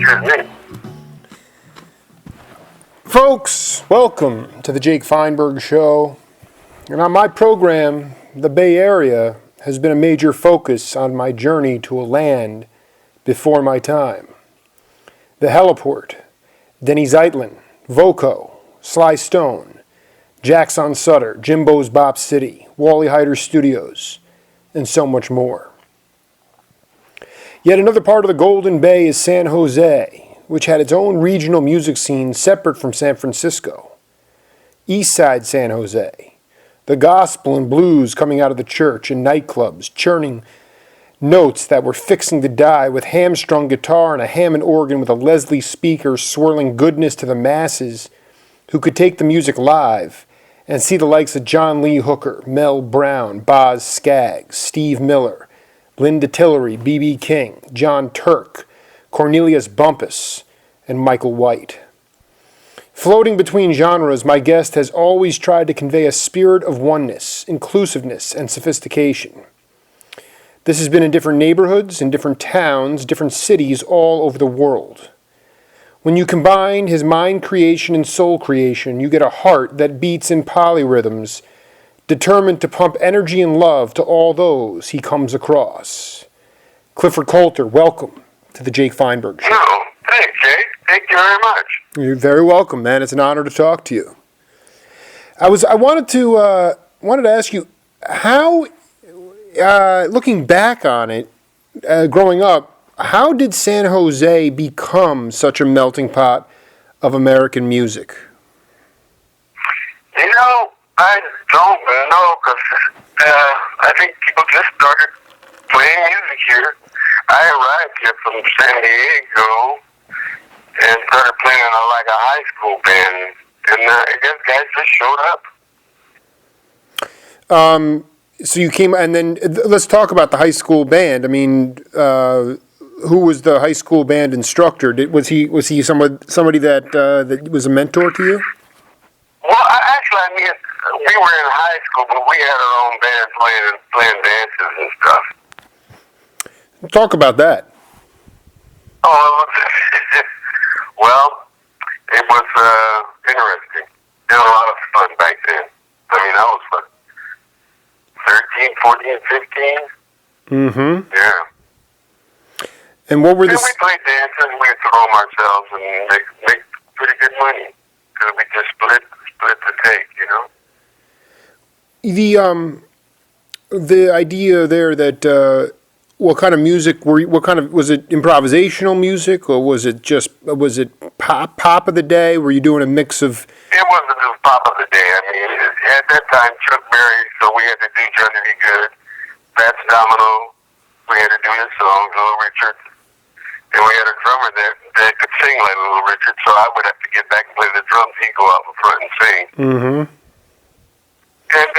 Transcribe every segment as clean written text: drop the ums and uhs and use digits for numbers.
Excuse me. Folks, welcome to the Jake Feinberg Show. And on my program, the Bay Area has been a major focus on my journey to a land before my time. The heliport, Denny Zeitlin, Vovo, Sly Stone, Jack's on Sutter, Jimbo's Bop City, Wally Heider Studios, and so much more. Yet another part of the Golden Bay is San Jose, which had its own regional music scene separate from San Francisco. East Side San Jose, the gospel and blues coming out of the church and nightclubs, churning notes that were fixing to die with Hamstrung Guitar and a Hammond Organ with a Leslie speaker swirling goodness to the masses who could take the music live and see the likes of John Lee Hooker, Mel Brown, Boz Scaggs, Steve Miller, Linda Tillery, B.B. King, John Turk, Cornelius Bumpus, and Michael White. Floating between genres, my guest has always tried to convey a spirit of oneness, inclusiveness, and sophistication. This has been in different neighborhoods, in different towns, different cities all over the world. When you combine his mind creation and soul creation, you get a heart that beats in polyrhythms, determined to pump energy and love to all those he comes across. Clifford Coulter, welcome to the Jake Feinberg Show. No, thanks, Jake. Thank you very much. You're very welcome, man. It's an honor to talk to you. I wanted to ask you how, looking back on it, growing up, how did San Jose become such a melting pot of American music? You know, I don't know, because I think people just started playing music here. I arrived here from San Diego and started playing in a high school band, and I guess guys just showed up. So you came, and then let's talk about the high school band. I mean, who was the high school band instructor? Was he somebody that was a mentor to you? Well, actually, we were in high school, but we had our own band playing dances and stuff. Talk about that. Oh, well, it was interesting. It was a lot of fun back then. I mean, I was 13, 14, 15. Mm-hmm. Yeah. And what were the... we played dances, we would throw them ourselves and make pretty good money. Because we just split the take, you know? The idea there that... what kind of music was it improvisational music, or was it pop of the day? Were you doing a mix of... It wasn't just pop of the day. I mean, at that time, Chuck Berry, so we had to do Johnny to Be Good, Fats Domino, we had to do his songs, Little Richard, and we had a drummer that could sing like Little Richard, so I would have to get back and play the drums. He'd go out in front and sing. Mm-hmm. And,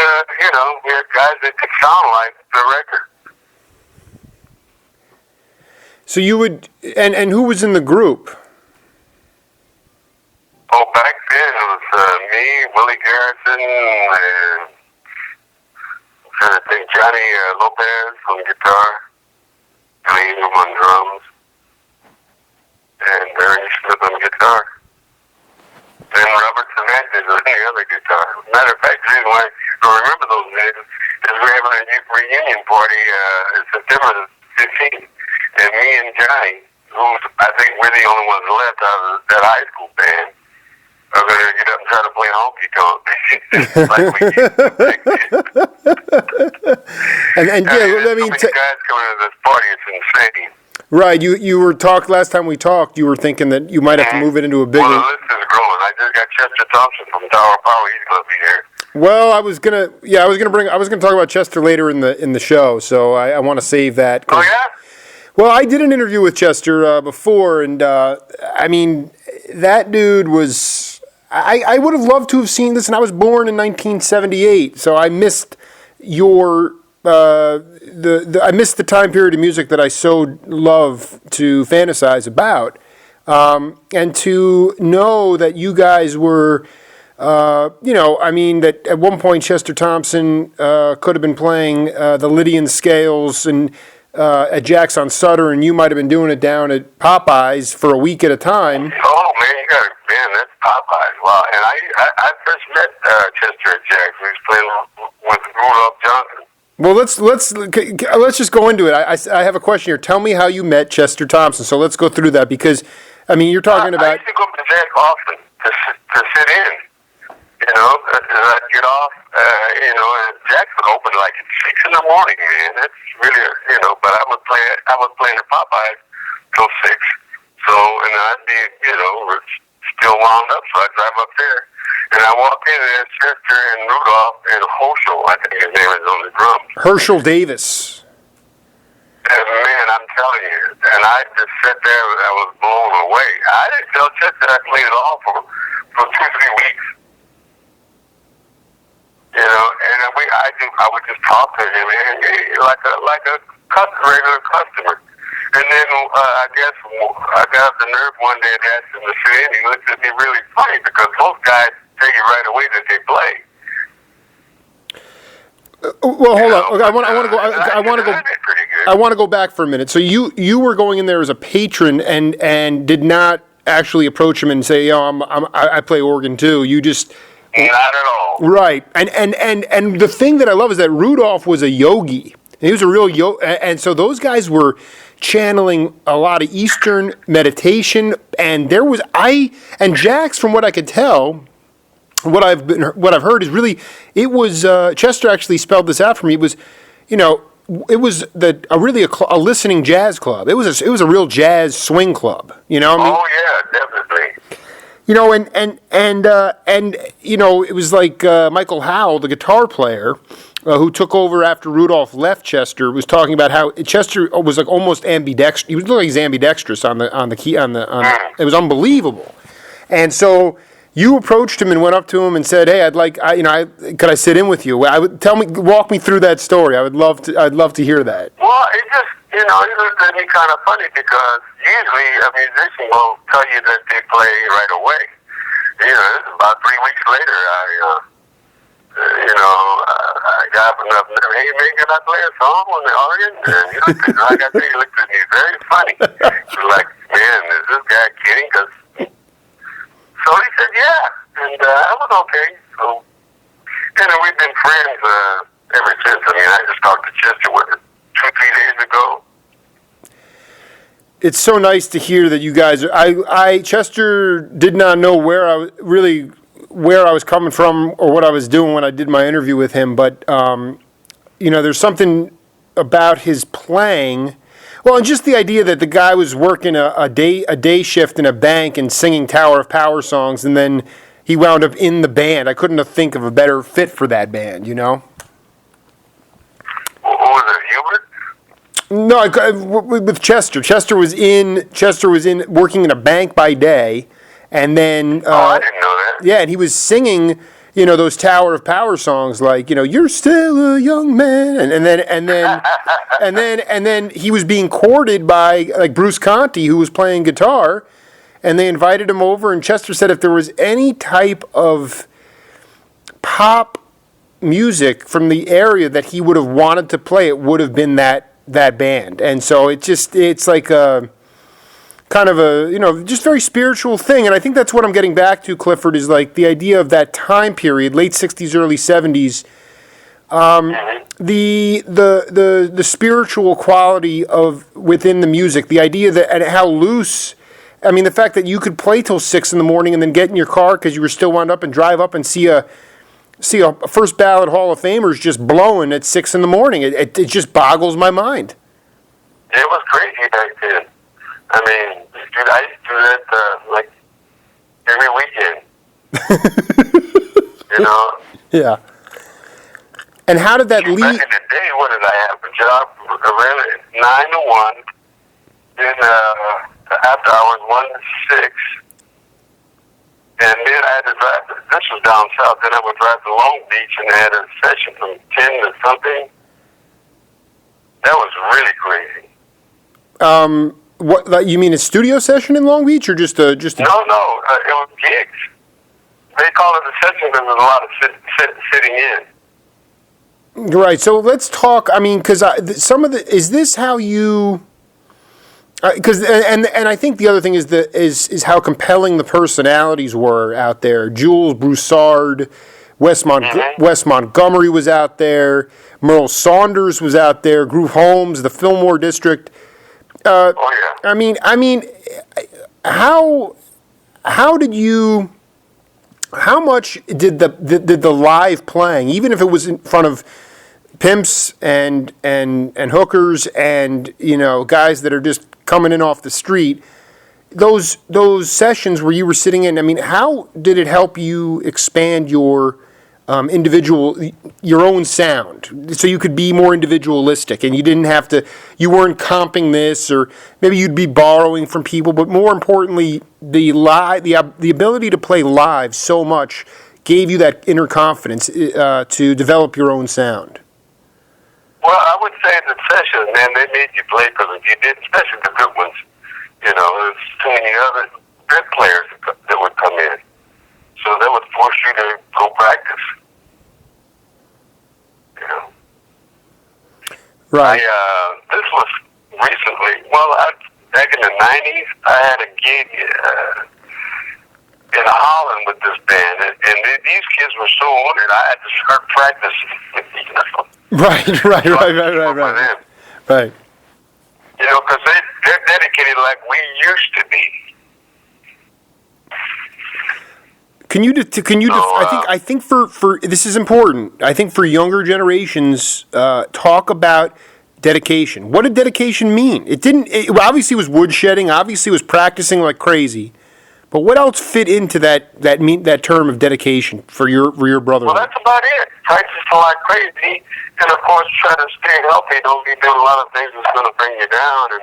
we had guys that could sound like the record. So you would, and who was in the group? Oh, back then it was me, Willie Garrison, and I'm trying to think, Johnny Lopez on guitar, Billy Ingram on drums, and Barry Smith on guitar. Then Robert Fernandez on the other guitar. Matter of fact, the reason why I remember those names is we're having a reunion party September 15th. And me and Johnny, who I think we're the only ones left out of that high school band, are going to get up and try to play honky tonk. Like we did. I mean, guys coming to this party, it's insane. Right, you were last time we talked, you were thinking that you might have to move it into a bigger... Well, the list is growing. I just got Chester Thompson from Tower Power. He's going to be there. Well, I was gonna talk about Chester later in the show, so I want to save that. Oh yeah. Well, I did an interview with Chester before, and I mean, that dude was... I would have loved to have seen this, and I was born in 1978, so I missed your... I missed the time period of music that I so love to fantasize about, and to know that you guys were... that at one point Chester Thompson could have been playing the Lydian scales, and at Jack's on Sutter, and you might have been doing it down at Popeyes for a week at a time. Oh man, that's Popeyes. Wow. And I first met Chester at Jack's. We was playing with Rudolph Johnson. Well, let's just go into it. I have a question here. Tell me how you met Chester Thompson. So let's go through that because, I mean, you're talking about. I used to go to Jack often to sit in. You know, I'd get off. You know, and Jack's would open like at 6 in the morning, man. That's really, you know. But I would play in the Popeyes till 6. So, and I'd be, you know, still wound up. So I'd drive up there. And I walked in and there's Chester and Rudolph and Herschel, I think his name is, on the drums. Herschel Davis. And man, I'm telling you, and I just sat there and I was blown away. I didn't tell Chester I played it all for 2-3 weeks. You know, and I would just talk to him, man, like a regular customer. And then I guess I got the nerve one day and asked him to sit in. He looked at me really funny because most guys tell you right away that they play. Well, hold on. Okay, I want to go back for a minute. So you were going in there as a patron and did not actually approach him and say, "Yo, I play organ too." You just not at all. Right. And the thing that I love is that Rudolph was a yogi. He was a real yogi, and so those guys were channeling a lot of Eastern meditation, and Jack's, from what I could tell, what I've heard is really, it was Chester actually spelled this out for me. It was, you know, it was a listening jazz club. It was a real jazz swing club. You know what I mean? Oh yeah, definitely. You know, and you know, it was like Michael Howell, the guitar player, who took over after Rudolph left Chester, was talking about how Chester was like almost ambidextrous. He was looking like he's ambidextrous on the key. It was unbelievable. And so you approached him and went up to him and said, "Hey, could I sit in with you?" Walk me through that story. I'd love to hear that. Well, it just, you know, it looked at me kind of funny because usually a musician will tell you that they play right away. You know, about 3 weeks later, I got up enough. Hey, man, can I play a song on the organ? And he looked at me, like I said, he looked at me very funny. He was like, "Man, is this guy kidding?" So he said, "Yeah," and I was okay. So, and then we've been friends ever since. I mean, I just talked to Chester 2-3 days ago. It's so nice to hear that you guys. Chester did not know where I was coming from or what I was doing when I did my interview with him, but you know, there's something about his playing. Well, and just the idea that the guy was working a day shift in a bank and singing Tower of Power songs, and then he wound up in the band. I couldn't think of a better fit for that band, you know? What was it, Hubert? No, with Chester. Chester was in working in a bank by day, and then I didn't know that. Yeah, and he was singing, you know, those Tower of Power songs like, you know, "You're still a young man," and then he was being courted by like Bruce Conti, who was playing guitar, and they invited him over, and Chester said if there was any type of pop music from the area that he would have wanted to play, it would have been that band. And so it's like a kind of a, you know, just very spiritual thing. And I think that's what I'm getting back to, Clifford, is like the idea of that time period, late 60s, early 70s, the spiritual quality of within the music, the idea that, and how loose, I mean, the fact that you could play till 6 in the morning and then get in your car because you were still wound up and drive up and see a first ballot Hall of Famers just blowing at 6 in the morning. It just boggles my mind. It was crazy back then. I mean, dude, I used to do that like every weekend. You know? Yeah. And how did that lead? Back in the day, what did I have? A job around 9 to 1. Then after hours 1 to 6. And then I had to drive. This was down south. Then I would drive to Long Beach and I had a session from 10 to something. That was really crazy. What you mean a studio session in Long Beach, or just a? No, it was gigs. They call it a session because there's a lot of sitting in. Right. So let's talk. I mean, because some of the is this how you? Because and I think the other thing is how compelling the personalities were out there. Jules Broussard, Wes Montgomery was out there. Merle Saunders was out there. Groove Holmes, the Fillmore District. Oh yeah. I mean, how did you? How much did the live playing, even if it was in front of pimps and hookers and guys that are just coming in off the street, those sessions where you were sitting in, I mean, how did it help you expand your your own sound, so you could be more individualistic and you weren't comping this, or maybe you'd be borrowing from people, but more importantly, the ability to play live so much gave you that inner confidence to develop your own sound? Well, I would say the sessions, man, they made you play, because if you did, especially the good ones, there's too many other good players that would come in. So that would force you to go practice. Right. This was recently, back in the 90s, I had a gig in Holland with this band, and these kids were so on it, I had to start practicing. Right. Right. Because they're dedicated like we used to be. I think for this is important. I think for younger generations, talk about dedication. What did dedication mean? It obviously was woodshedding. Obviously, was practicing like crazy. But what else fit into that term of dedication for your brother? Well, that's about it. Practice like crazy, and of course, try to stay healthy. Don't be doing a lot of things that's going to bring you down and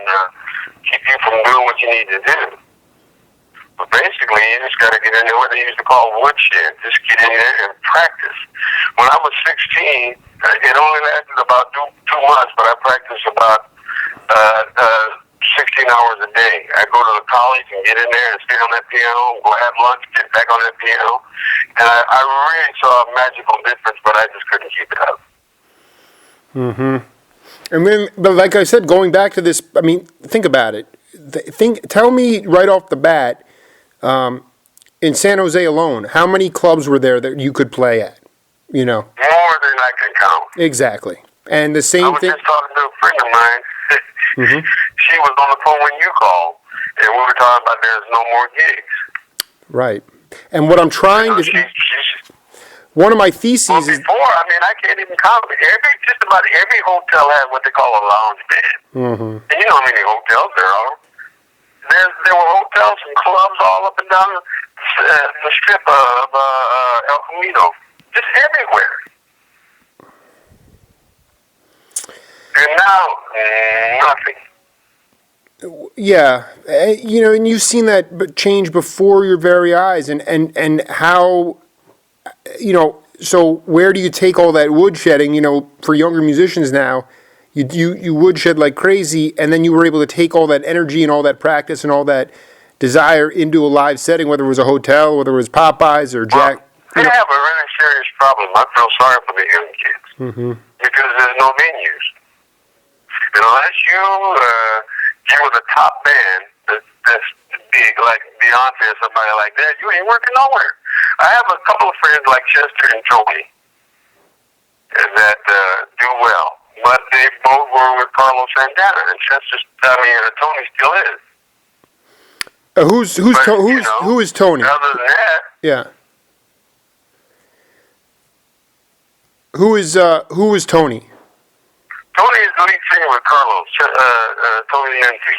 keep you from doing what you need to do. But basically, you just got to get in there, what they used to call woodshed. Just get in there and practice. When I was 16, it only lasted about two months, but I practiced about 16 hours a day. I go to the college and get in there and stay on that piano, go have lunch, get back on that piano. And I really saw a magical difference, but I just couldn't keep it up. Mm-hmm. And then, but like I said, going back to this, I mean, think about it. Tell me right off the bat, in San Jose alone, how many clubs were there that you could play at? More than I can count. Exactly. And the same thing. I was just talking to a friend of mine. Mm-hmm. She was on the phone when you called, and we were talking about there's no more gigs. Right. And what I'm trying to... One of my theses is... Before, I can't even count. Just about every hotel had what they call a lounge band. Mm-hmm. And you know how many hotels there are. There were hotels and clubs all up and down the strip of El Camino. Just everywhere. And now, nothing. Yeah. And you've seen that change before your very eyes. And how, so where do you take all that woodshedding, for younger musicians now? You woodshed like crazy, and then you were able to take all that energy and all that practice and all that desire into a live setting, whether it was a hotel, whether it was Popeyes or Jack. Well, they have a really serious problem. I feel sorry for the young kids. Mm-hmm. Because there's no venues. And unless you were the top band that's big, like Beyonce or somebody like that, you ain't working nowhere. I have a couple of friends like Chester and Tony that do well. But they both were with Carlos Santana, and Tony still is. Who is Tony? Other than that, yeah. Who is Tony? Tony is the lead singer with Carlos, Tony Nancy.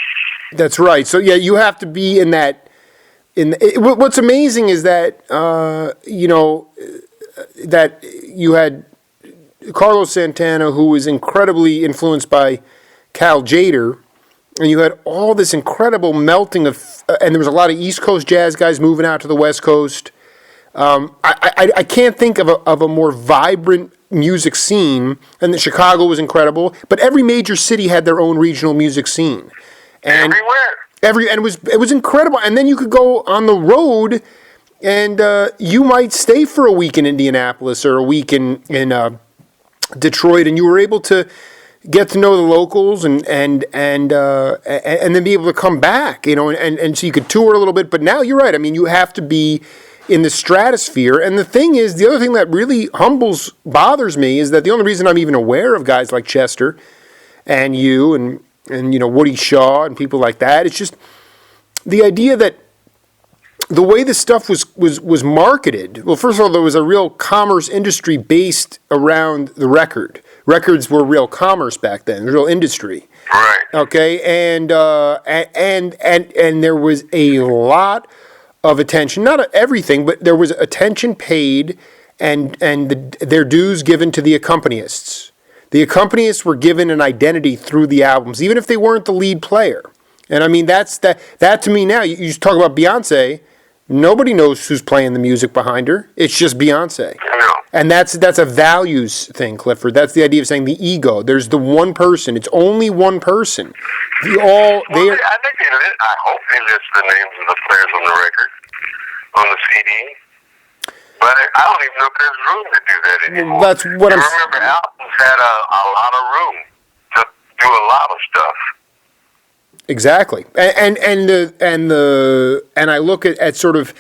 That's right. So yeah, you have to be in that. What's amazing is that that you had Carlos Santana, who was incredibly influenced by Cal Tjader, and you had all this incredible melting of, and there was a lot of East Coast jazz guys moving out to the West Coast. I can't think of a more vibrant music scene, and Chicago was incredible, but every major city had their own regional music scene. And everywhere. And it was incredible. And then you could go on the road, and you might stay for a week in Indianapolis or a week in Detroit, and you were able to get to know the locals and then be able to come back, and so you could tour a little bit. But now you're right. I mean, you have to be in the stratosphere. And the thing is, the other thing that really bothers me is that the only reason I'm even aware of guys like Chester and you and Woody Shaw and people like that, it's just the idea that the way this stuff was marketed. Well, first of all, there was a real commerce industry based around the record. Records were real commerce back then, real industry. Right. Okay, and there was a lot of attention, not everything, but there was attention paid and their dues given to the accompanists. The accompanists were given an identity through the albums, even if they weren't the lead player. And I mean, that to me now, you just talk about Beyonce. Nobody knows who's playing the music behind her. It's just Beyonce. No. And that's a values thing, Clifford. That's the idea of saying the ego. There's the one person. It's only one person. I think I hope they list the names of the players on the record, on the CD. But I don't even know if there's room to do that anymore. That's what I remember albums had a lot of room to do a lot of stuff. Exactly, and I look at sort of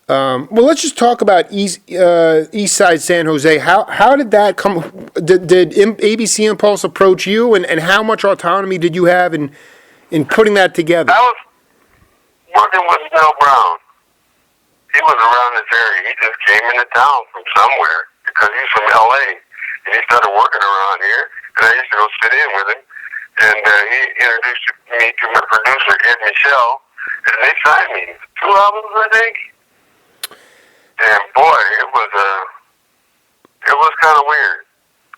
well, let's just talk about East Side San Jose. How did that come? Did ABC Impulse approach you, and how much autonomy did you have in putting that together? I was working with Mel Brown. He was around this area. He just came into town from somewhere because he's from L.A. and he started working around here, and I used to go sit in with him. And he introduced me to my producer, Ed Michelle, and they signed me. 2 albums, I think. And boy, it was kind of weird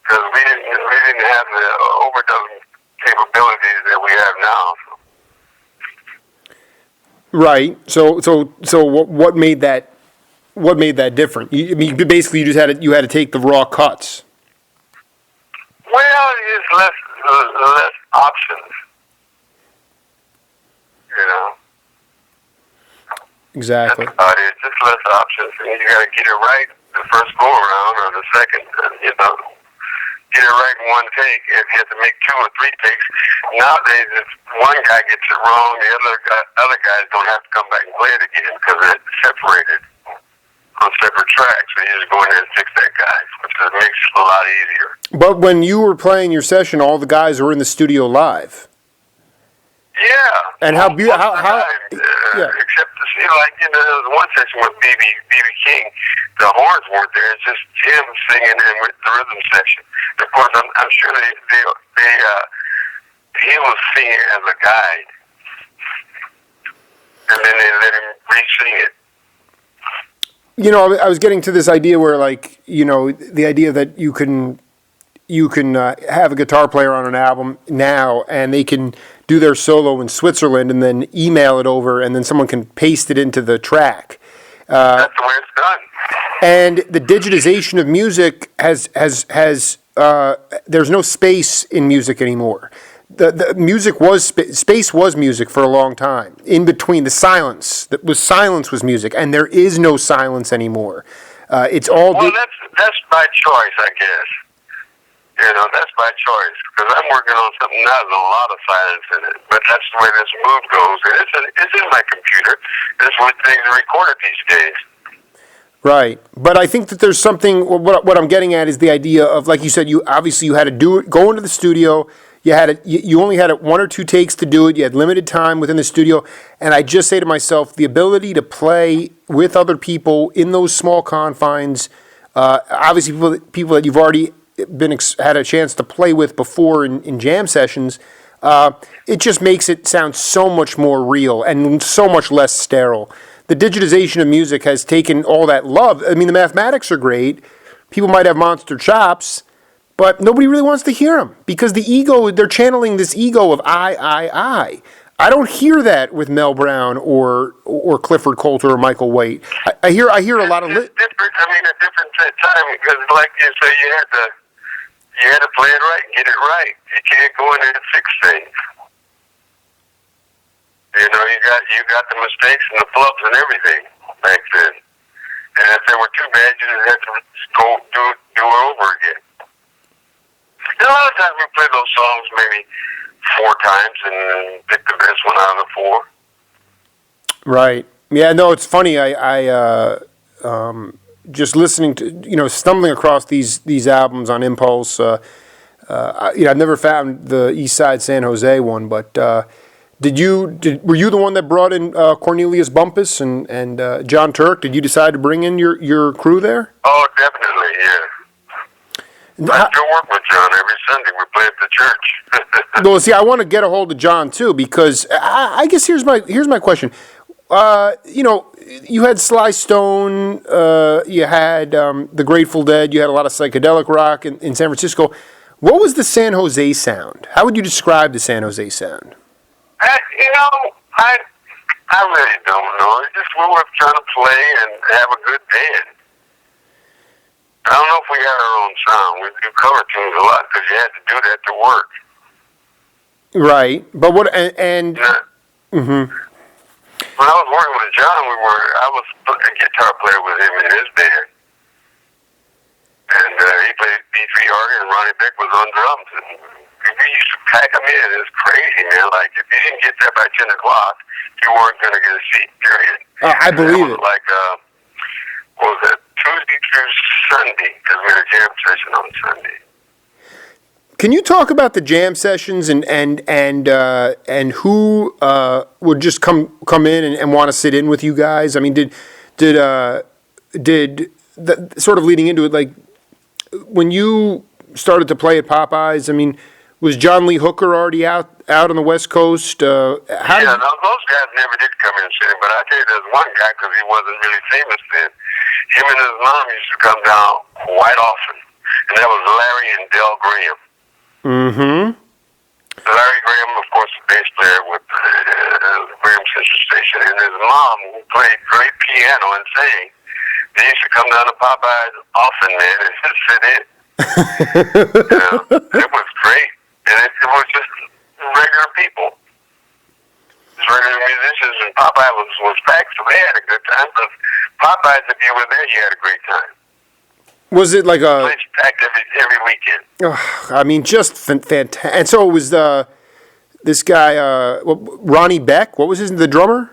because we didn't have the overdub capabilities that we have now. Right. So what made that different? I mean, basically, you had to take the raw cuts. Well, it's less options, Exactly. That's about it. Just less options, and you got to get it right the first go around or the second. Get it right in one take. If you have to make 2 or 3 takes, nowadays if one guy gets it wrong, the other guys don't have to come back and play it again because it's separated on separate tracks. So you just go in there and fix that guy, which makes it a lot easier. But when you were playing your session, all the guys were in the studio live. Yeah. And how beautiful? Yeah. Except to see, there was one session with B.B. King. The horns weren't there. It's just him singing and with the rhythm section. Of course, I'm sure he was singing as a guide, and then they let him re-sing it. I was getting to this idea where, the idea that you can have a guitar player on an album now, and they can do their solo in Switzerland, and then email it over, and then someone can paste it into the track. That's the way it's done. And the digitization of music has there's no space in music anymore. The music was space was music for a long time. In between the silence was music, and there is no silence anymore. It's all. Well, that's by choice, I guess. That's by choice because I'm working on something now with a lot of silence in it. But that's the way this mood goes. It's in my computer. That's what things are recorded these days. Right, but I think that there's something. What I'm getting at is the idea of, like you said, you had to go into the studio. You only had 1 or 2 takes to do it. You had limited time within the studio, and I just say to myself, the ability to play with other people in those small confines, obviously people that you've already had a chance to play with before in jam sessions, it just makes it sound so much more real and so much less sterile. The digitization of music has taken all that love. I mean, the mathematics are great. People might have monster chops, but nobody really wants to hear them because the ego, they're channeling this ego of I. I don't hear that with Mel Brown or Clifford, Coulter, or Michael White. I hear a lot of... It's different. I mean, a different time because, like you say, you had to play it right and get it right. You can't go in there and fix things. You got the mistakes and the flubs and everything back then. And if they were too bad, you just had to go do it over again. play those songs maybe 4 times and pick the best one out of the 4. Right. Yeah. No, it's funny. Just listening to stumbling across these albums on impulse. I've never found the East Side San Jose one, but were you the one that brought in Cornelius Bumpus and John Turk? Did you decide to bring in your crew there? Oh, definitely, yeah. I still work with John every Sunday. We play at the church. Well, see, I want to get a hold of John too, because I guess here's my question. You had Sly Stone, you had the Grateful Dead, you had a lot of psychedelic rock in San Francisco. What was the San Jose sound? How would you describe the San Jose sound? I really don't know. It's just we were trying to play and have a good band. I don't know if we had our own sound. We do cover tunes a lot because you had to do that to work. Right, but what and mm-hmm. When I was working with John, I was a guitar player with him in his band. And he played B3 organ, and Ronnie Beck was on drums. And we used to pack him in. It was crazy, man. Like, if you didn't get there by 10 o'clock, you weren't going to get a seat, period. I believe it. Like, what was that, Tuesday through Sunday, because we had a jam session on Sunday. Can you talk about the jam sessions and who would just come in and want to sit in with you guys? I mean, did sort of leading into it, like when you started to play at Popeyes? I mean, was John Lee Hooker already out on the West Coast? Those guys never did come in and sit in, but I tell you, there's one guy because he wasn't really famous then. Him and his mom used to come down quite often, and that was Larry and Del Graham. Mm-hmm. Larry Graham, of course, the bass player with Graham Central Station, and his mom, who played great piano and sang. They used to come down to Popeyes often, man, and just sit in. It was great, and it was just regular people, just regular musicians, and Popeyes was packed, so they had a good time. Because Popeyes, if you were there, you had a great time. Was it like a... Place packed every weekend. I mean, just fantastic. And so it was this guy, Ronnie Beck. What was the drummer?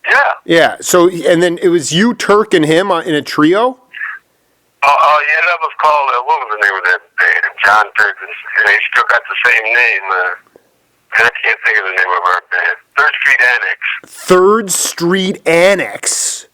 Yeah. Yeah. So, and then it was you, Turk, and him in a trio? Oh, yeah, that was called, what was the name of that band? John Turk. And they still got the same name. And I can't think of the name of our band. Third Street Annex. Third Street Annex.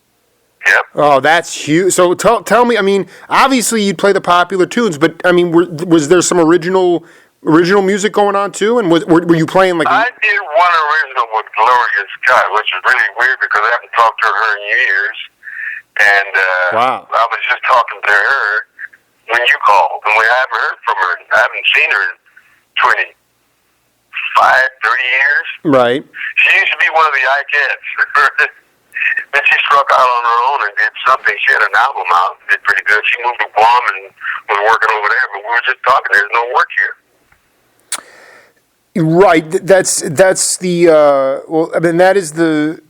Yep. Oh, that's huge. So tell me, I mean, obviously you'd play the popular tunes, but I mean, was there some original music going on too? And were you playing like... I did one original with Gloria Scott, which is really weird because I haven't talked to her in years. And wow. I was just talking to her when you called, and we haven't heard from her. I haven't seen her in 30 years. Right. She used to be one of the I-Cats. Then she struck out on her own and did something. She had an album out, did pretty good. She moved to Guam and was working over there, but we were just talking. There's no work here. Right. That's the well. I mean, that is the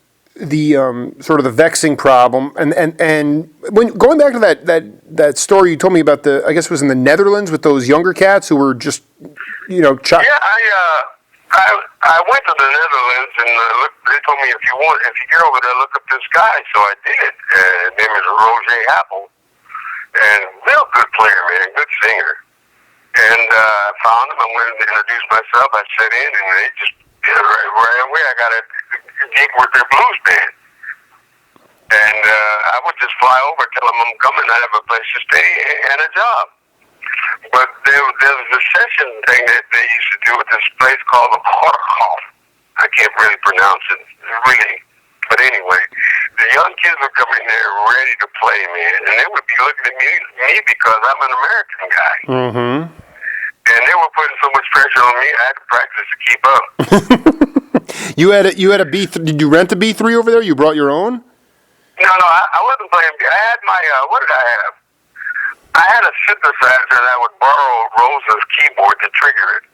sort of the vexing problem. And when going back to that story you told me about I guess it was in the Netherlands with those younger cats who were just Yeah, I went to the Netherlands and they told me if you get over there, look up this guy. So I did. His name is Roger Apple, and real good player, man, good singer. And I found him. I went and introduced myself. I sat in, and they just right away. I got a gig with their blues band, and I would just fly over, tell them I'm coming. I have a place to stay and a job. But there was a session thing that they used to do at this place called the Cornelius. I can't really pronounce it, really. But anyway, the young kids were coming there ready to play, man. And they would be looking at me because I'm an American guy. Mm-hmm. And they were putting so much pressure on me, I had to practice to keep up. You had a B3. Did you rent a B3 over there? You brought your own? No, I wasn't playing. I had my, what did I have? I had a synthesizer and I would borrow Rose's keyboard to trigger it.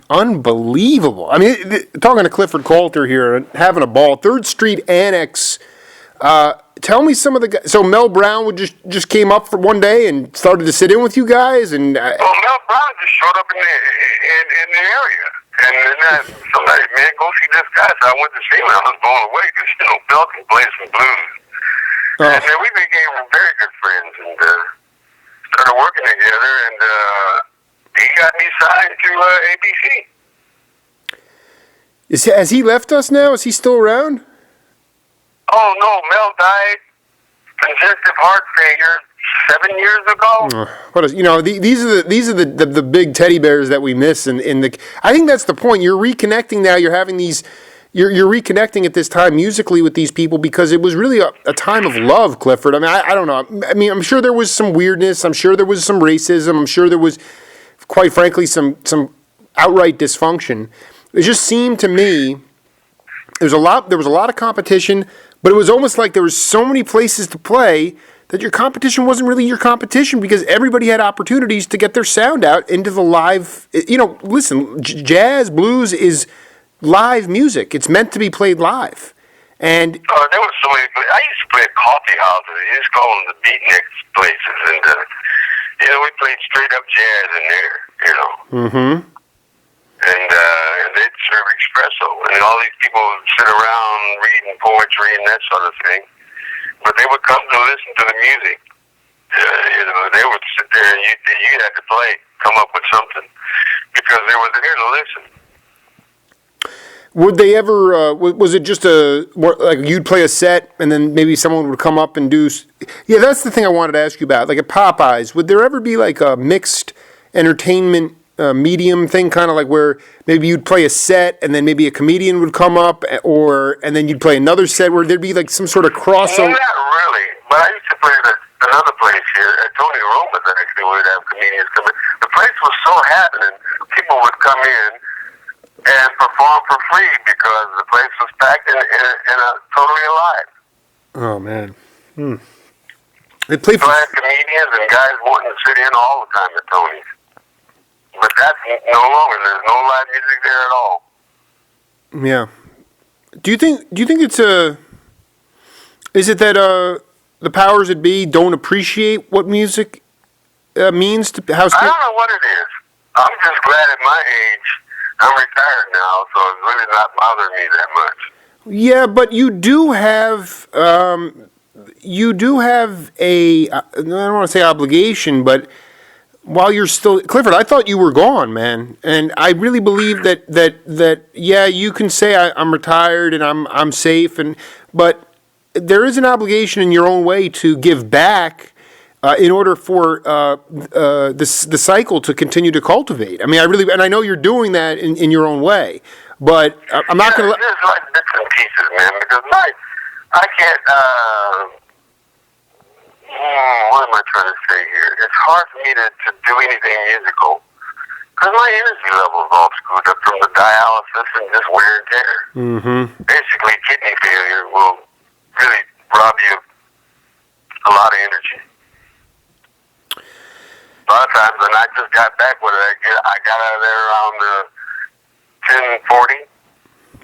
Unbelievable. I mean, talking to Clifford Coulter here and having a ball. Third Street Annex, Tell me some of the guys. So Mel Brown would just came up for one day and started to sit in with you guys, and Well, Mel Brown just showed up in the area, and then somebody, man, go see this guy. So I went to see him. I was blown away because Bill can play some blues, and then we became very good friends and started working together. And he got me signed to ABC. Has he left us now? Is he still around? Oh no, Mel died congestive heart failure 7 years ago. What is, these are the big teddy bears that we miss, and I think that's the point. You're reconnecting now. You're having these. You're reconnecting at this time musically with these people because it was really a time of love, Clifford. I mean, I don't know. I mean, I'm sure there was some weirdness. I'm sure there was some racism. I'm sure there was, quite frankly, some outright dysfunction. It just seemed to me there was a lot of competition, but it was almost like there was so many places to play that your competition wasn't really your competition because everybody had opportunities to get their sound out into the live. Listen, jazz, blues is live music. It's meant to be played live. And there was so many. I used to play at coffee houses. You just call them the beatniks places, and we played straight up jazz in there. Mm-hmm. And they'd serve espresso, and all these people would sit around reading poetry and that sort of thing. But they would come to listen to the music. They would sit there, and you'd have to come up with something, because they were there to listen. Would they ever? Was it just like you'd play a set, and then maybe someone would come up and do? Yeah, that's the thing I wanted to ask you about. Like at Popeyes, would there ever be like a mixed entertainment medium thing, kind of like where maybe you'd play a set and then maybe a comedian would come up, and then you'd play another set where there'd be like some sort of crossover? Not really, but I used to play at another place here at Tony Roma's. Actually, we would have comedians come in. The place was so happening, people would come in and perform for free because the place was packed and totally alive. Oh man, They play. So I had comedians and guys wanting to sit in all the time at Tony's. But that's no longer. There's no live music there at all. Yeah. Do you think it's is it that the powers that be don't appreciate what music means to how? I don't know what it is. I'm just glad at my age. I'm retired now, so it's really not bothering me that much. Yeah, but you do have a I don't want to say obligation, but while you're still Clifford, I thought you were gone, man, and I really believe that yeah, you can say I'm retired and I'm safe, but there is an obligation in your own way to give back in order for the cycle to continue to cultivate. I mean, I know you're doing that in your own way, but I'm not going to. There's like bits and pieces, man, because I can't. What am I trying to say here? It's hard for me to do anything musical because my energy level is all screwed up from the dialysis and just wear and tear. Mm-hmm. Basically, kidney failure will really rob you a lot of energy. A lot of times, and I just got back with it. I got out of there around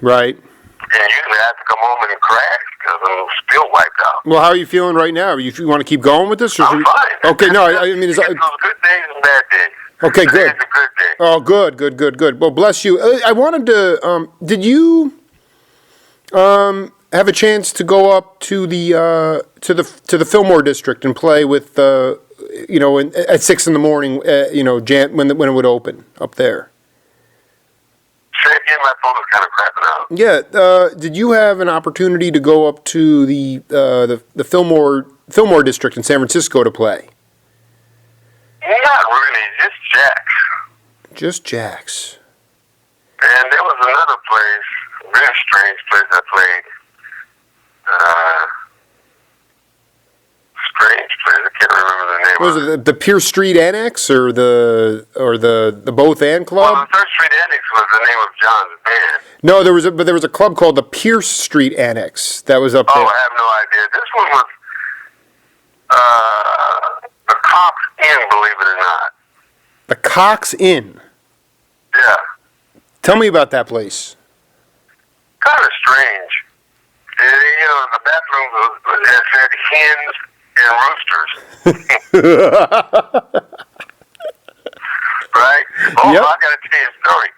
10:40. Right. And usually I have to come home and crash because I'm still wiped out. Well, how are you feeling right now? You want to keep going with this? Or I'm fine. Okay, no, I mean... It's those good days and bad days. Okay, good. Today's a good day. Oh, good. Well, bless you. I wanted to... did you have a chance to go up to the Fillmore district and play with, at 6 in the morning, when it would open up there? Say again, my phone is kind of crapping out. Yeah, did you have an opportunity to go up to the Fillmore district in San Francisco to play? Not really, just Jack's. Just Jack's. And there was another place, a very strange place I played. Strange place, I can't remember the name. Was it the Pierce Street Annex or the Both and Club? Well, the Third Street Annex was the name of John's band. No, there was a club called the Pierce Street Annex that was up there. Oh, I have no idea. This one was the Cox Inn, believe it or not. The Cox Inn. Yeah. Tell me about that place. Kind of strange. The the bathrooms that said hens and roosters. Right? Oh, Yep. I got to tell you a story.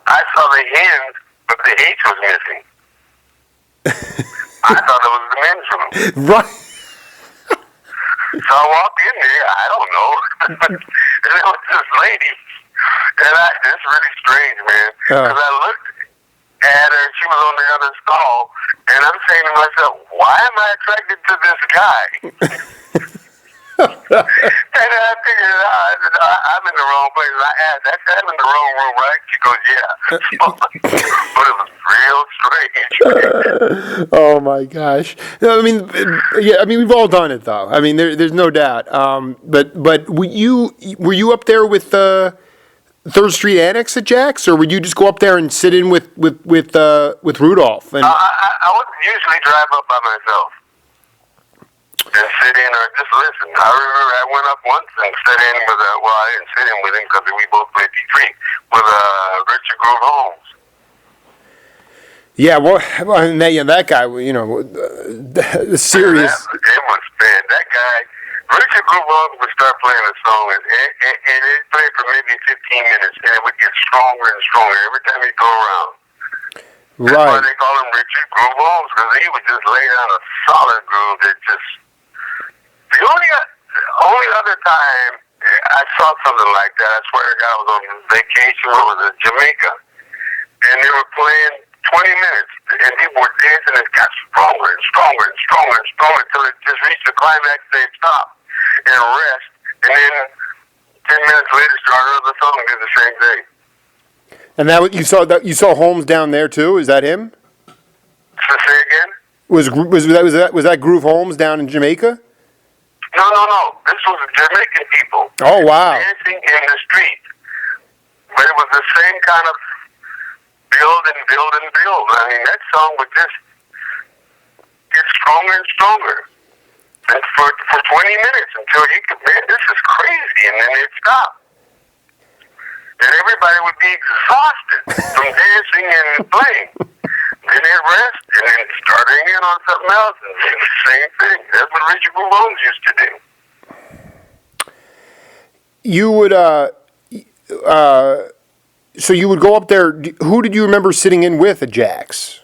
I saw the hens, but the H was missing. I thought it was the men's room. Right. So I walked in there, I don't know. And there was this lady, and it's really strange, man. Because I looked at her, she was on the other stall, and I'm saying to myself, why am I attracted to this guy? And I figured it out. I said, I'm in the wrong place. And I asked, I'm in the wrong room, right? She goes, yeah. But it was real strange. Oh my gosh! No, I mean, yeah. I mean, we've all done it, though. I mean, there's no doubt. But were you up there with Third Street Annex at Jack's, or would you just go up there and sit in with Rudolph? And I would usually drive up by myself and sit in or just listen. I remember I went up once and sat in with I didn't sit in with him because we both played D3 with Richard Groove Holmes. yeah, well, and that guy, you know, the serious. It was bad. That guy, Richard Groove Holmes would start playing a song and it played for maybe 15 minutes and it would get stronger and stronger every time he'd go around. That's why Right. they call him Richard Groove Holmes, because he would just lay down a solid groove that just... The only other time I saw something like that, I swear to God, I was on vacation, Jamaica, and they were playing 20 minutes, and people were dancing, and it got stronger and stronger and stronger and stronger until it just reached the climax, they'd stop and rest, and then 10 minutes later, start another song and did the same thing. And you saw Holmes down there too. Is that him? So say again? Was that Groove Holmes down in Jamaica? No. This was Jamaican people. Oh wow! Dancing in the street. But it was the same kind of build and build and build. I mean, that song would just get stronger and stronger. And for 20 minutes until you could, man, this is crazy. And then it'd stop. And everybody would be exhausted from dancing and playing. Then they'd rest and then start in on something else and do the same thing. That's what Richard Boone used to do. You would, so you would go up there. Who did you remember sitting in with at Jack's?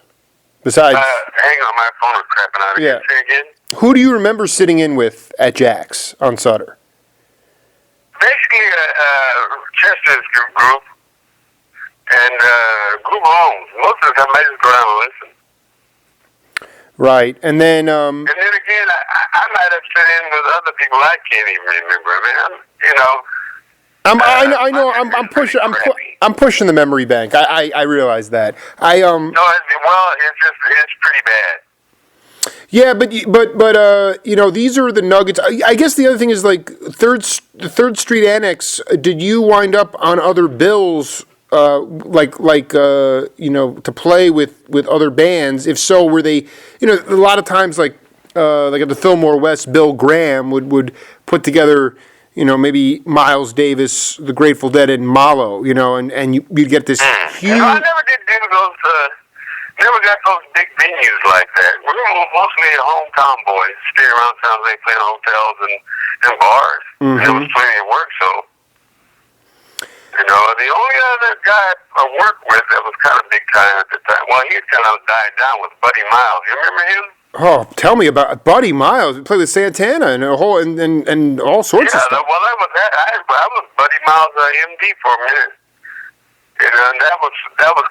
Besides, hang on, my phone is crapping out again. Yeah. Say again? Who do you remember sitting in with at Jack's on Sutter? Basically, Chester's group and Group Holmes. Most of the time, I just go down and listen. Right, and then And then again, I might have sit in with other people I can't even remember. I mean, I know I'm pushing the memory bank. I realize that. No, it's pretty bad. Yeah, but these are the nuggets. I guess the other thing is like the Third Street Annex. Did you wind up on other bills, to play with other bands? If so, were they? A lot of times like at the Fillmore West, Bill Graham would put together. Maybe Miles Davis, the Grateful Dead, and Malo. And you'd get this huge. I never did do those. Never got those big venues like that. We were mostly hometown boys, stay around town, they play in hotels and bars. Mm-hmm. There was plenty of work, so. The only other guy I worked with that was kind of big time at the time, well, he had kind of died down, was Buddy Miles. You remember him? Oh, tell me about Buddy Miles. We played with Santana and a whole and all sorts of stuff. Well, that was that. I was Buddy Miles' MD for a minute. And that was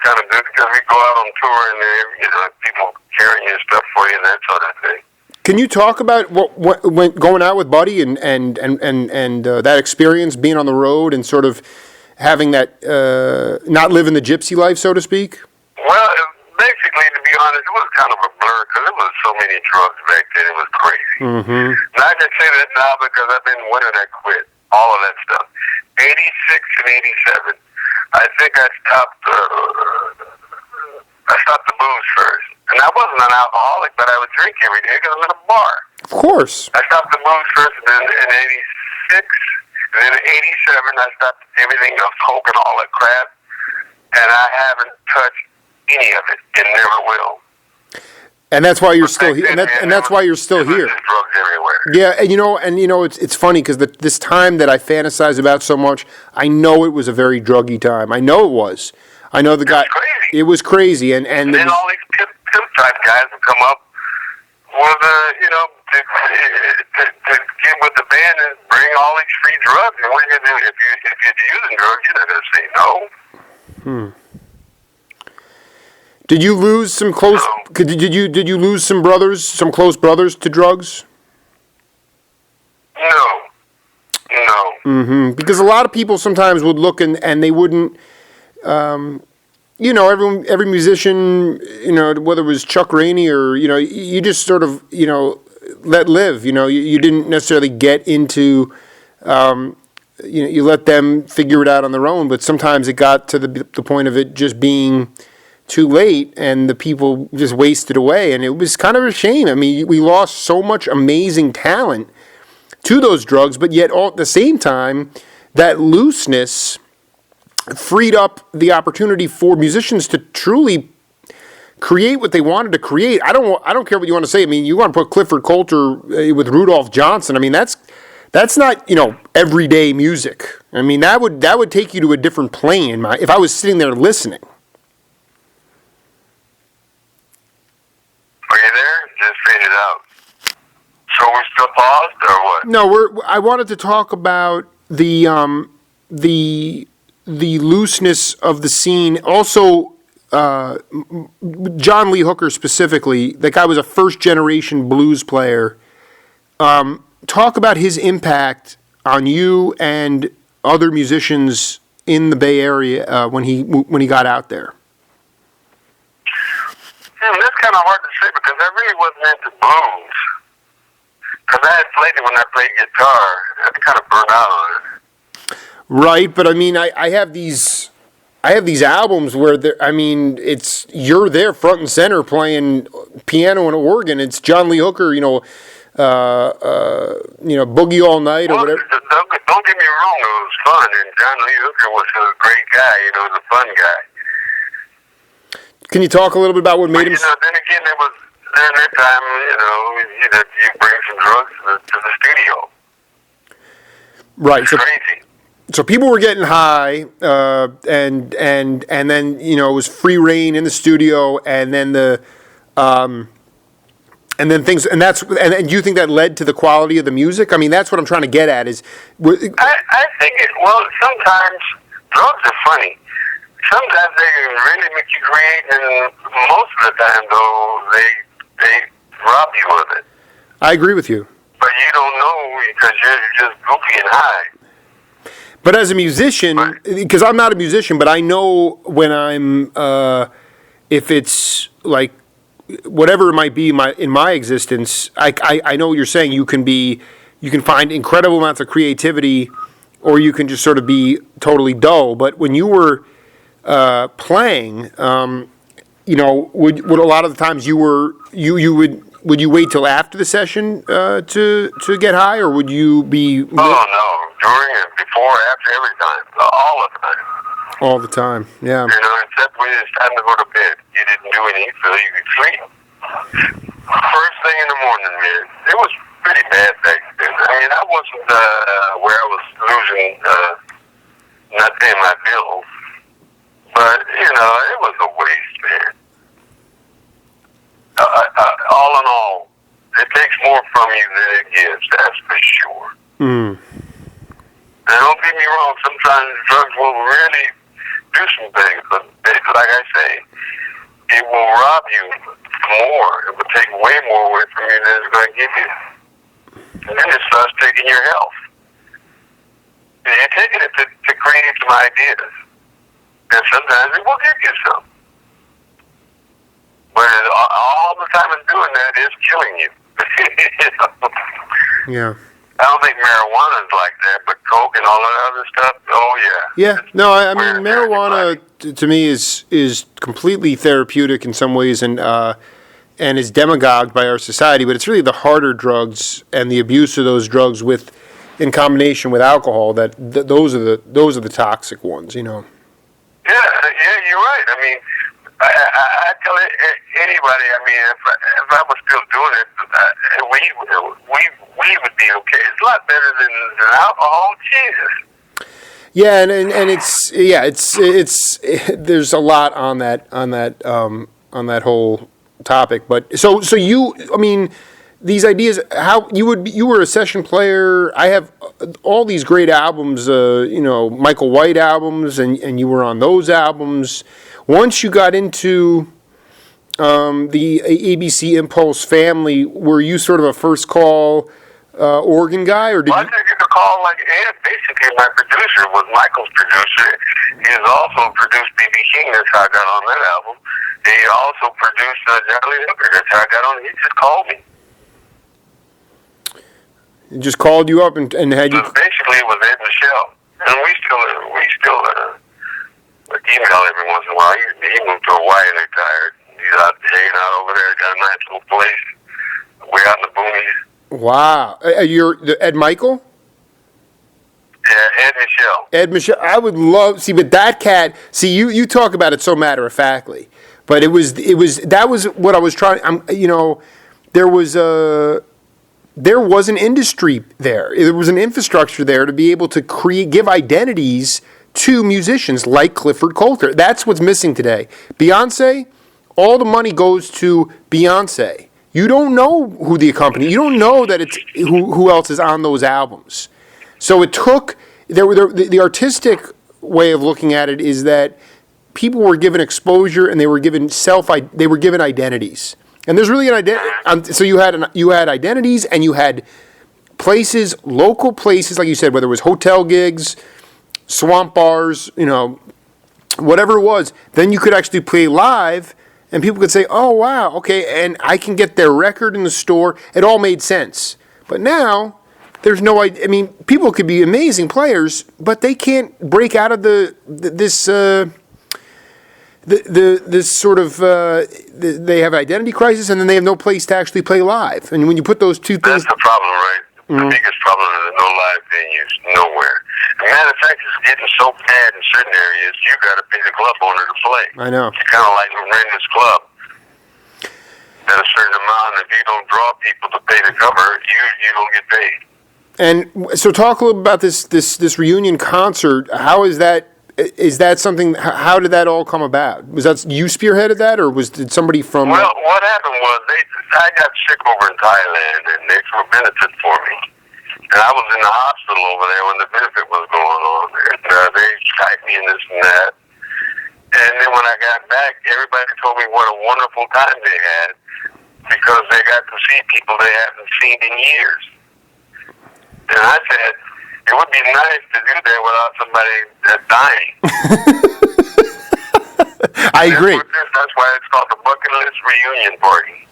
kind of good because we go out on tour and people carrying your stuff for you and that sort of thing. Can you talk about what when going out with Buddy and that experience, being on the road and sort of having that not living the gypsy life, so to speak? Well, basically, to be honest, it was kind of a blur because there was so many drugs back then. It was crazy. Mm-hmm. And I just say that now because I've been winning that quit all of that stuff. 86 and 87. I think I stopped the booze first. And I wasn't an alcoholic, but I would drink every day because I'm in a bar. Of course. I stopped the booze first, and then in 86, and then in 87, I stopped everything else, coke and all that crap. And I haven't touched any of it and never will. And that's why you're still here. And that's why you're still here. Drugs everywhere. Yeah, and it's funny because this time that I fantasize about so much, I know it was a very druggy time. I know it was. I know the guy. Crazy. It was crazy, and then all these pimp type guys would come up with to get with the band and bring all these free drugs. And what are you gonna do if you're using drugs? You're not gonna say no. Did you lose some close? Did you lose some close brothers to drugs? No. Because a lot of people sometimes would look and they wouldn't. Every musician, whether it was Chuck Rainey or you just sort of let live. You didn't necessarily get into. You let them figure it out on their own, but sometimes it got to the point of it just being too late, and the people just wasted away, and it was kind of a shame. I mean, we lost so much amazing talent to those drugs, but yet all at the same time, that looseness freed up the opportunity for musicians to truly create what they wanted to create. I don't care what you want to say. I mean, you want to put Clifford Coulter with Rudolph Johnson. I mean, that's not everyday music. I mean, that would take you to a different plane. If I was sitting there listening. Are you there? Just faded out. So we're still paused, or what? No, I wanted to talk about the looseness of the scene. Also, John Lee Hooker specifically. That guy was a first-generation blues player. Talk about his impact on you and other musicians in the Bay Area when he got out there. That's kind of hard to say because I really wasn't into blues. Because I had played it when I played guitar. I kind of burned out on it. Right, but I mean, I have these albums where you're there front and center playing piano and organ. It's John Lee Hooker, Boogie All Night or whatever. Don't get me wrong, it was fun, and John Lee Hooker was a great guy. He was a fun guy. Can you talk a little bit about what made him? Then again, during that time, you bring some drugs to the studio. Right. It's crazy. So people were getting high, and then it was free reign in the studio, and then things, and you think that led to the quality of the music? I mean, that's what I'm trying to get at. I think sometimes drugs are funny. Sometimes they can really make you create, and most of the time, though, they rob you of it. I agree with you. But you don't know because you're just goofy and high. But as a musician, because I'm not a musician, but I know when I'm, if it's like whatever it might be in my existence, I know what you're saying. You can find incredible amounts of creativity, or you can just sort of be totally dull. But when you were playing, would a lot of the times would you wait till after the session to get high, or would you be? Oh no, during it, before, after, every time, all the time. All the time, yeah. Except when it's time to go to bed, you didn't do anything so you could sleep. First thing in the morning, man, it was pretty bad back then. I mean, I wasn't where I was losing, not paying my bills. But, it was a waste, man. All in all, it takes more from you than it gives, that's for sure. Mm. And don't get me wrong, sometimes drugs will really do some things, but like I say, it will rob you more. It will take way more away from you than it's going to give you. And then it starts taking your health. And you're taking it to create some ideas. And sometimes it will give you some. But all the time it's doing that is killing you. Yeah. I don't think marijuana is like that, but coke and all that other stuff, oh yeah. Yeah, no, I mean marijuana to me is completely therapeutic in some ways, and is demagogued by our society. But it's really the harder drugs and the abuse of those drugs in combination with alcohol that those are the toxic ones, Yeah, you're right. I mean, I tell anybody. I mean, if I was still doing it, we would be okay. It's a lot better than alcohol. Jesus. Yeah, and it's there's a lot on that whole topic. But so you, I mean, these ideas, how you were a session player. I have all these great albums, Michael White albums, and you were on those albums. Once you got into the ABC Impulse family, were you sort of a first call organ guy, or did I you? didn't get the call. Basically, my producer was Michael's producer. He has also produced B.B. King. That's how I got on that album. He also produced Johnny Hooker. That's how I got on. He just called me. He just called you up and had you. So basically, it was Ed Michelle, and we still email every once in a while. He moved to Hawaii and retired. He's out hanging out over there. Got a nice little place way out in the boonies. Wow, you're Ed Michael. Yeah, Ed Michelle. Ed Michelle, I would love but that cat. See, you talk about it so matter of factly, but that was what I was trying. There was an industry there. There was an infrastructure there to be able to give identities to musicians like Clifford Coulter. That's what's missing today. Beyonce, all the money goes to Beyonce. You don't know who the company. You don't know that it's who else is on those albums. So it took the artistic way of looking at it is that people were given exposure and they were given identities. And there's really an identity. So you had identities and you had places, local places, like you said, whether it was hotel gigs, swamp bars, whatever it was. Then you could actually play live, and people could say, "Oh wow, okay," and I can get their record in the store. It all made sense. But now there's no. I mean, people could be amazing players, but they can't break out of this sort of they have identity crisis, and then they have no place to actually play live. And when you put those two things, that's the problem, right? Mm-hmm. The biggest problem is no live venues, nowhere. As a matter of fact, it's getting so bad in certain areas, you got to pay the club owner to play. I know. It's kind of like renting this club at a certain amount. If you don't draw people to pay the cover, you don't get paid. And so, talk a little about this reunion concert. How is that? Is that something? How did that all come about? Was that you spearheaded that, or did somebody from? Well, what happened was I got sick over in Thailand, and they threw a benefit for me. And I was in the hospital over there when the benefit was going on. And they Skyped me and this and that. And then when I got back, everybody told me what a wonderful time they had because they got to see people they haven't seen in years. And I said, it would be nice to do that without somebody dying. I agree. That's why it's called the Bucket List Reunion Party.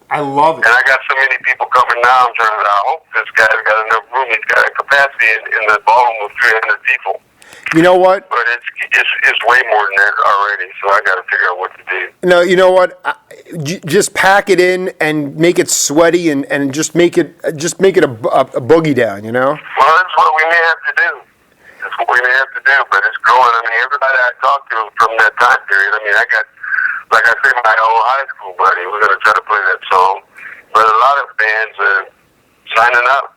I love it. And I got so many people coming now. I hope this guy's got enough room. He's got a capacity in the ballroom of 300 people. You know what? But it's way more than that already. So I got to figure out what to do. No, you know what? Just pack it in and make it sweaty and just make it a boogie down. You know. Well, that's what we may have to do. That's what we may have to do. But it's growing. I mean, everybody I talked to from that time period. I mean, I got. Like I said, my old high school buddy, we're going to try to play that song. But a lot of bands are signing up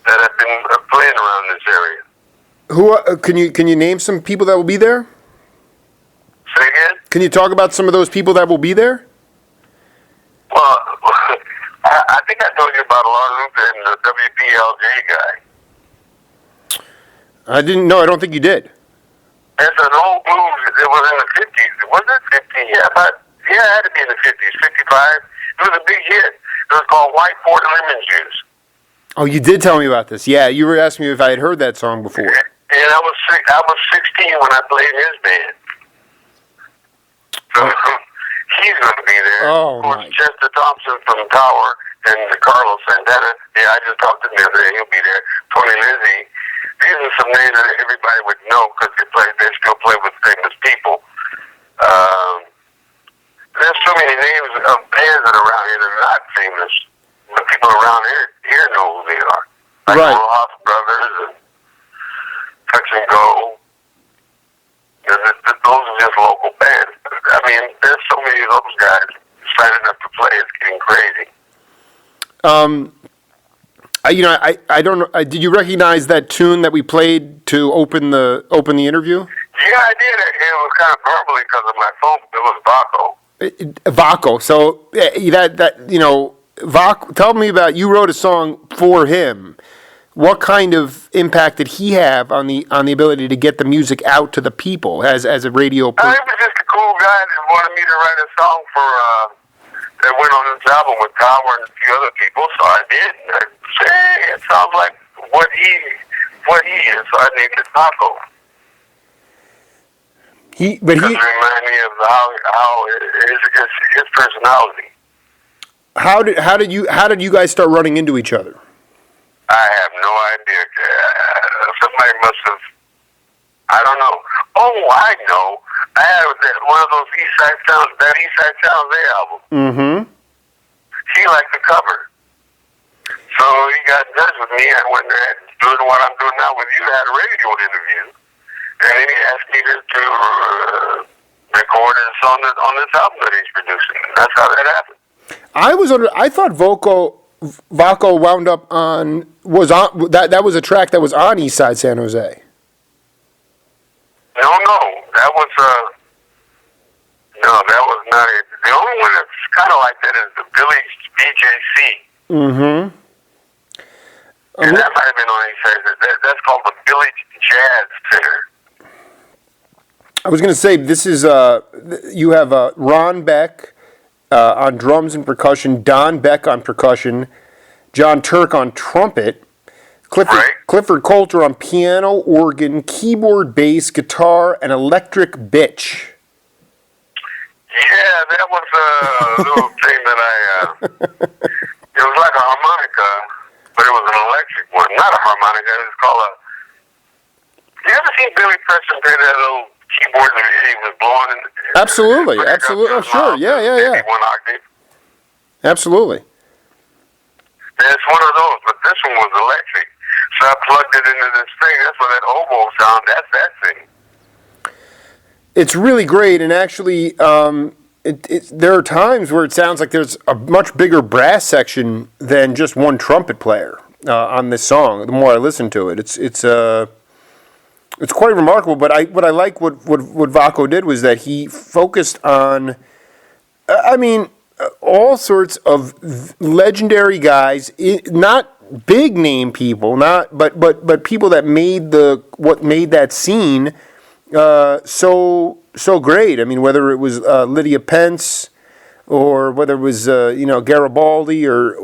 that have been playing around this area. Who can you name some people that will be there? Say again? Can you talk about some of those people that will be there? Well, I think I told you about Lon Luther and the WPLJ guy. I didn't know. I don't think you did. It's an old blues. It was in the 50s. Was it 50? Yeah, it had to be in the 50s, 55. It was a big hit. It was called White Port Lemon Juice. Oh, you did tell me about this. Yeah, you were asking me if I had heard that song before. And I was 16 when I played in his band. So he's going to be there. Oh, of course, Chester Thompson from Tower and Carlos Santana. Yeah, I just talked to him the other day. He'll be there. Tony Lizzie. These are some names that everybody would know because they still play with famous people. There's so many names of bands that are around here that are not famous, but people around here know who they are. Like Right. Roth Brothers and Touch and Go. Those are just local bands. crazy. I don't know. Did you recognize that tune that we played to open the interview? Yeah, I did. It was kind of verbally because of my phone. It was Vaco. Vaco. So Vaco. Tell me about. You wrote a song for him. What kind of impact did he have on the ability to get the music out to the people as a radio? He was just a cool guy that wanted me to write a song for that went on this album with Tower and a few other people. So I did. And I said, hey, it sounds like what he is. So I named it Vaco. Because it reminded me of how his personality. How did you guys start running into each other? I have no idea. Somebody must have. I don't know. Oh, I know. I had one of those East Side Sounds Day album. Mm-hmm. He liked the cover, so he got in touch with me. I went there doing what I'm doing now with you. I had a radio interview, and then he asked me to record a song on this album that he's producing. That's how that happened. I thought Vaco wound up on that was a track that was on East Side San Jose. No, that was not it. The only one that's kind of like that is the Village BJC. Mm-hmm. And that might have been on East Side. That's called the Village Jazz Center. I was going to say this is you have Ron Beck on drums and percussion, Don Beck on percussion, John Turk on trumpet, Clifford Coulter on piano, organ, keyboard, bass, guitar, and electric bitch. Yeah, that was a little thing that it was like a harmonica, but it was an electric one. Not a harmonica, it was called a... You ever seen Billy Preston play that little keyboard that he was blowing? Absolutely. Oh, sure. Yeah. One octave. Absolutely. And it's one of those, but this one was electric. So I plugged it into this thing. That's what that oboe sound, that's that thing. It's really great, and actually, there are times where it sounds like there's a much bigger brass section than just one trumpet player on this song. The more I listen to it, it's quite remarkable. But what I like what Vaco did was that he focused on, all sorts of legendary guys, not big name people, but people that made what made that scene so great. I mean, whether it was Lydia Pence, or whether it was Garibaldi, or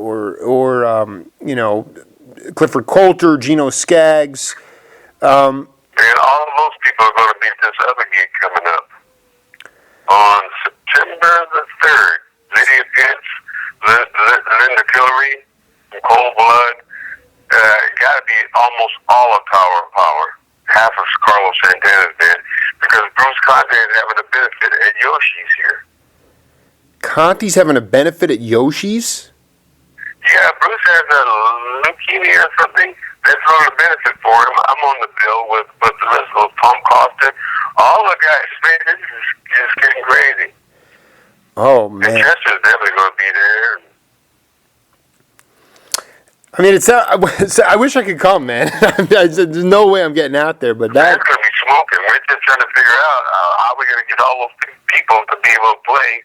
Clifford Coulter, Gino Skaggs. And all of those people are going to be at this other gig coming up on September the 3rd. Lydia Pence, Linda Tillery, Cold Blood. Got to be almost all of Tower of Power. Half of Carlos Santana's band, because Bruce Conte is having a benefit at Yoshi's here. Conte's having a benefit at Yoshi's? Yeah, Bruce has a leukemia or something. That's throwing a benefit for him. I'm on the bill with the rest of those Tom Costa. All the guys, man, this is just getting crazy. Oh, man. And Chester's definitely going to be there. I mean, I wish I could come, man. There's no way I'm getting out there, but that's going to be smoking. We're just trying to figure out how we're going to get all those people to be able to play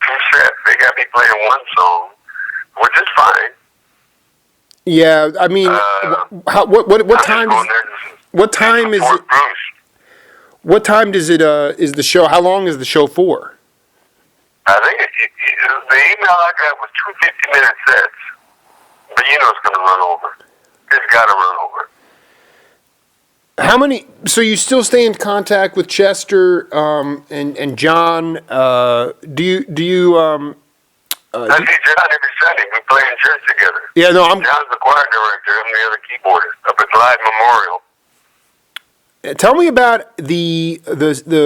two sets. They got to be playing one song, which is fine. Yeah, I mean, what time? What time is it? What time does it? Is the show? How long is the show for? I think the email I got was 2 50-minute sets. But it's going to run over. It's got to run over. How many? So you still stay in contact with Chester and John? Do you? I see John every Sunday. We play in church together. Yeah, no, John's the choir director. I'm the other keyboardist up at Live Memorial. Tell me about the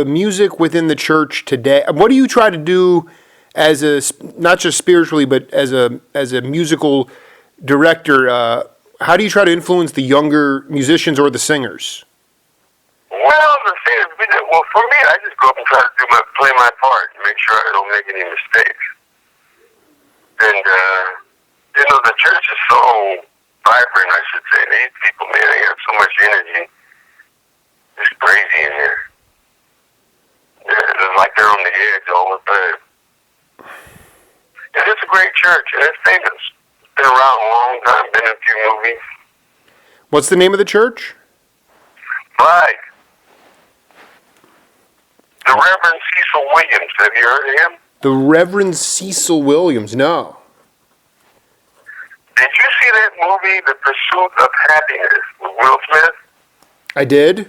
music within the church today. What do you try to do as not just spiritually, but as a musical director? How do you try to influence the younger musicians or the singers? Well, the thing is, for me, I just go up and try to play my part and make sure I don't make any mistakes. And, the church is so vibrant, I should say. These people, man, they have so much energy. It's crazy in here. It's like they're on the edge all the time. And it's a great church, and it's famous. It's been around a long time, been in a few movies. What's the name of the church? Right. The Reverend Cecil Williams. Have you heard of him? The Reverend Cecil Williams. No. Did you see that movie, The Pursuit of Happiness, with Will Smith? I did.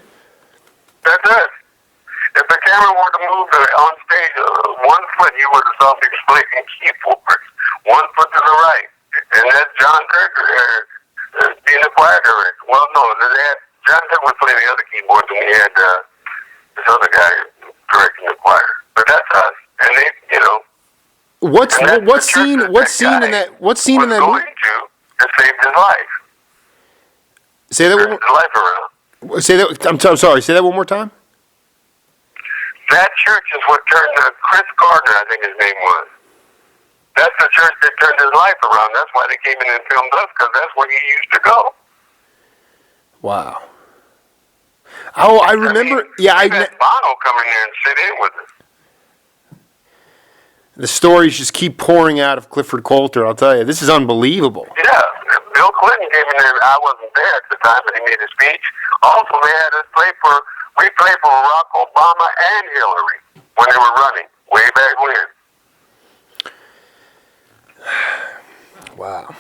That's it. If the camera were to move on stage 1 foot, you would have saw me playing keyboards. 1 foot to the right. And that's John Turk being the choir director. Well, no, John Turk was playing the other keyboards, and we had this other guy directing the choir. But that's us. And they, what scene in that movie? It saved his life. Say that one more. His life around. Say that. I'm sorry. Say that one more time. That church is what turned Chris Gardner, I think his name was. That's the church that turned his life around. That's why they came in and filmed us, because that's where he used to go. Wow. Oh, I remember. I had Bono come in there and sit in with us. The stories just keep pouring out of Clifford Coulter, I'll tell you. This is unbelievable. Yeah. Bill Clinton came in there. I wasn't there at the time, but he made a speech. Also, we played for Barack Obama and Hillary when they were running, way back when. Wow.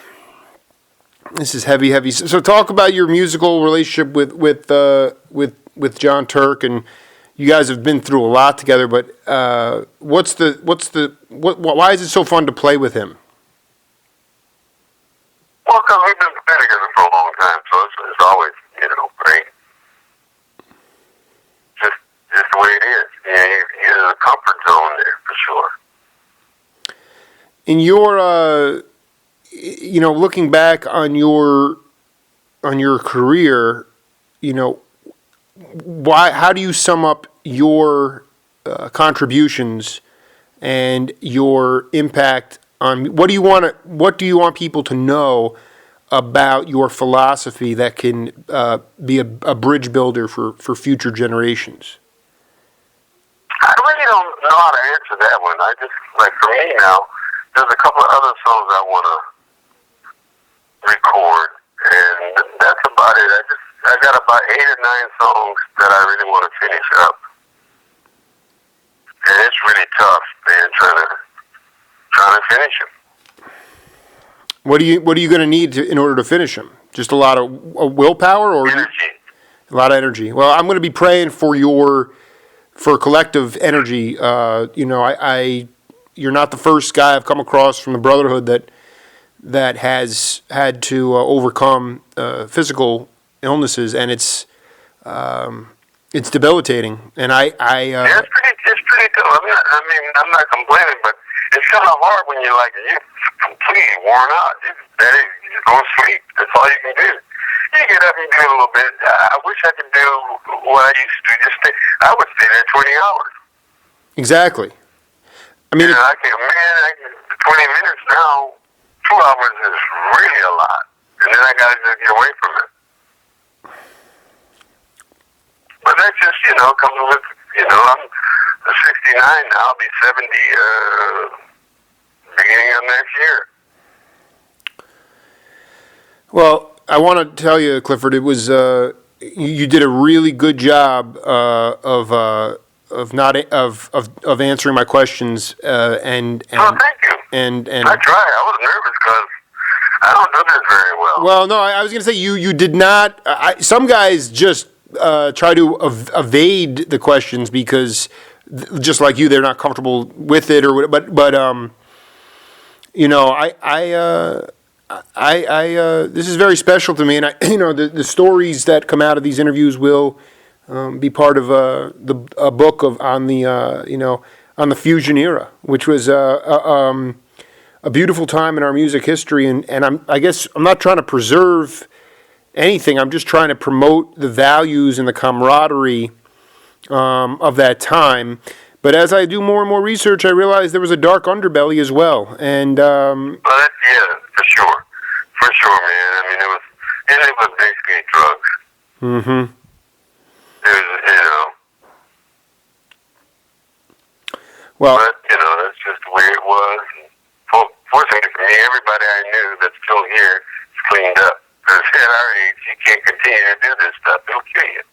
This is heavy, heavy. So talk about your musical relationship with John Turk, and you guys have been through a lot together. But why is it so fun to play with him? Well, because we've been together for a long time, so it's always great. Just the way it is. He's in a comfort zone there for sure. In your looking back on your career, how do you sum up your contributions and your impact on what do you want people to know about your philosophy that can be a bridge builder for future generations? I really don't know how to answer that one. I just, for me now, there's a couple of other songs I want to record, and that's about it. I got about 8 or 9 songs that I really want to finish up, and it's really tough, man, trying to finish them. What are you going to need in order to finish them? Just a lot of willpower, or energy? A lot of energy. Well, I'm going to be praying for collective energy. You're not the first guy I've come across from the Brotherhood that has had to overcome physical illnesses, and it's debilitating. And it's pretty tough. I'm not complaining, but it's kind of hard when you're completely worn out. You just go to sleep. That's all you can do. You get up and do a little bit. I wish I could do what I used to. I would stay there 20 hours. Exactly. I mean, 20 minutes now, 2 hours is really a lot. And then I got to just get away from it. But that just, comes with, I'm 69 now. I'll be 70 beginning of next year. Well, I want to tell you, Clifford, it was you did a really good job of answering my questions and thank you. And I tried. I was nervous because I don't do this very well. Well, no, I was going to say you did not. Some guys just try to evade the questions because, just like you, they're not comfortable with it or but this is very special to me, and the stories that come out of these interviews will be part of a book on the fusion era, which was a beautiful time in our music history, and I guess I'm not trying to preserve anything. I'm just trying to promote the values and the camaraderie of that time, But as I do more and more research, I realize there was a dark underbelly as well. And well, for sure, man. I mean, it was basically drugs. mm-hmm. It was, Well, but that's just the way it was. And fortunately for me, everybody I knew that's still here is cleaned up. Because at our age, you can't continue to do this stuff. It'll kill you.